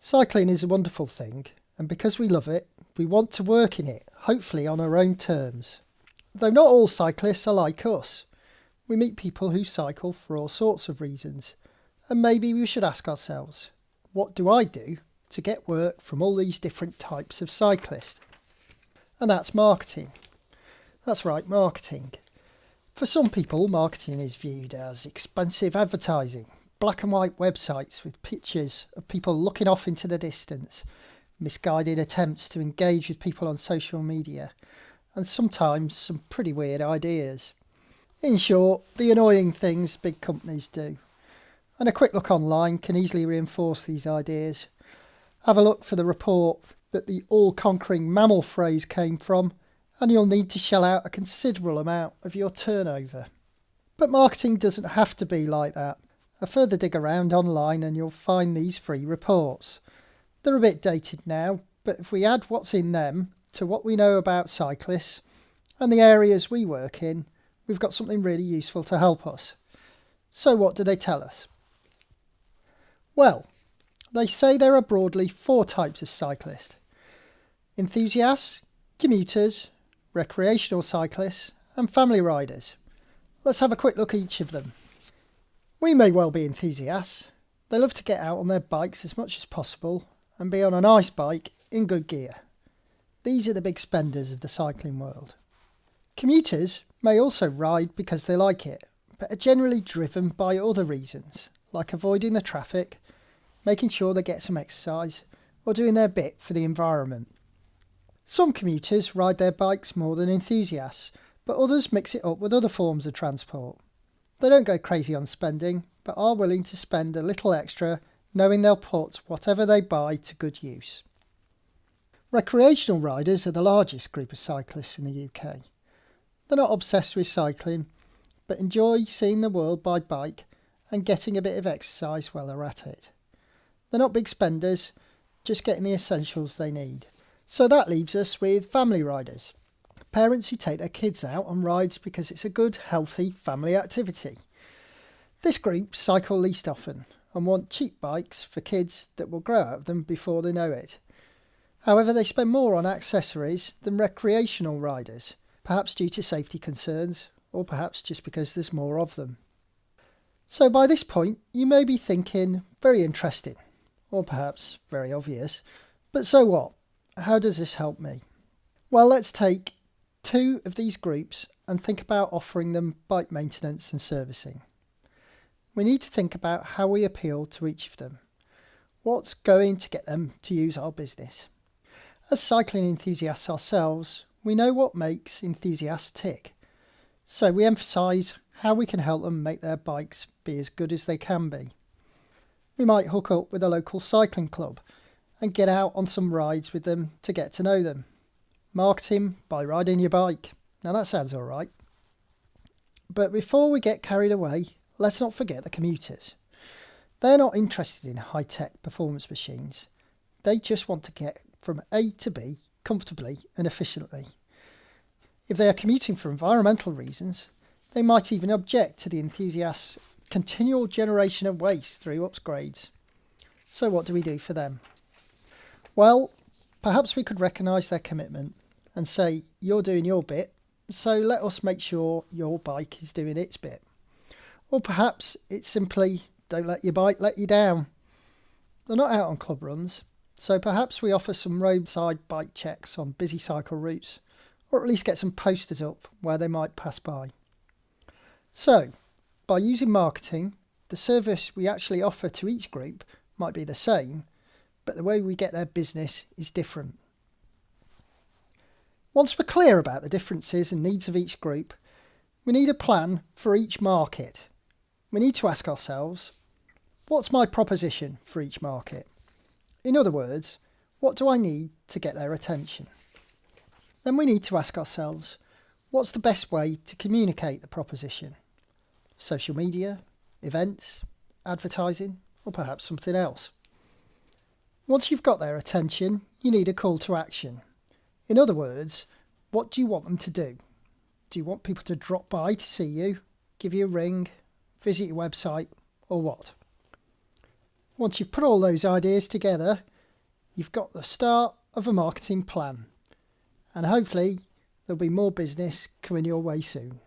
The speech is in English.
Cycling is a wonderful thing, and because we love it, we want to work in it, hopefully on our own terms. Though not all cyclists are like us. We meet people who cycle for all sorts of reasons, and maybe we should ask ourselves, what do I do to get work from all these different types of cyclists? And that's marketing. That's right, marketing. For some people, marketing is viewed as expensive advertising, black and white websites with pictures of people looking off into the distance, misguided attempts to engage with people on social media, and sometimes some pretty weird ideas. In short, the annoying things big companies do. And a quick look online can easily reinforce these ideas. Have a look for the report that the all-conquering mammal phrase came from, and you'll need to shell out a considerable amount of your turnover. But marketing doesn't have to be like that. A further dig around online and you'll find these free reports. They're a bit dated now, but if we add what's in them to what we know about cyclists and the areas we work in, we've got something really useful to help us. So what do they tell us? Well, they say there are broadly 4 types of cyclists: enthusiasts, commuters, recreational cyclists and family riders. Let's have a quick look at each of them. We may well be enthusiasts. They love to get out on their bikes as much as possible and be on a nice bike in good gear. These are the big spenders of the cycling world. Commuters may also ride because they like it, but are generally driven by other reasons, like avoiding the traffic, making sure they get some exercise, or doing their bit for the environment. Some commuters ride their bikes more than enthusiasts, but others mix it up with other forms of transport. They don't go crazy on spending, but are willing to spend a little extra, knowing they'll put whatever they buy to good use. Recreational riders are the largest group of cyclists in the UK. They're not obsessed with cycling, but enjoy seeing the world by bike and getting a bit of exercise while they're at it. They're not big spenders, just getting the essentials they need. So that leaves us with family riders. Parents who take their kids out on rides because it's a good, healthy family activity. This group cycle least often and want cheap bikes for kids that will grow out of them before they know it. However, they spend more on accessories than recreational riders, perhaps due to safety concerns or perhaps just because there's more of them. So by this point, you may be thinking, very interesting, or perhaps very obvious, but so what? How does this help me? Well, let's take 2 of these groups and think about offering them bike maintenance and servicing. We need to think about how we appeal to each of them. What's going to get them to use our business? As cycling enthusiasts ourselves, we know what makes enthusiasts tick. So we emphasise how we can help them make their bikes be as good as they can be. We might hook up with a local cycling club and get out on some rides with them to get to know them. Marketing by riding your bike. Now that sounds alright. But before we get carried away, let's not forget the commuters. They're not interested in high-tech performance machines. They just want to get from A to B comfortably and efficiently. If they are commuting for environmental reasons, they might even object to the enthusiasts' continual generation of waste through upgrades. So what do we do for them? Well, perhaps we could recognise their commitment and say, you're doing your bit, so let us make sure your bike is doing its bit. Or perhaps it's simply, don't let your bike let you down. They're not out on club runs, so perhaps we offer some roadside bike checks on busy cycle routes, or at least get some posters up where they might pass by. So, by using marketing, the service we actually offer to each group might be the same, but the way we get their business is different. Once we're clear about the differences and needs of each group, we need a plan for each market. We need to ask ourselves, what's my proposition for each market? In other words, what do I need to get their attention? Then we need to ask ourselves, what's the best way to communicate the proposition? Social media, events, advertising, or perhaps something else? Once you've got their attention, you need a call to action. In other words, what do you want them to do? Do you want people to drop by to see you, give you a ring, visit your website, or what? Once you've put all those ideas together, you've got the start of a marketing plan, and hopefully there'll be more business coming your way soon.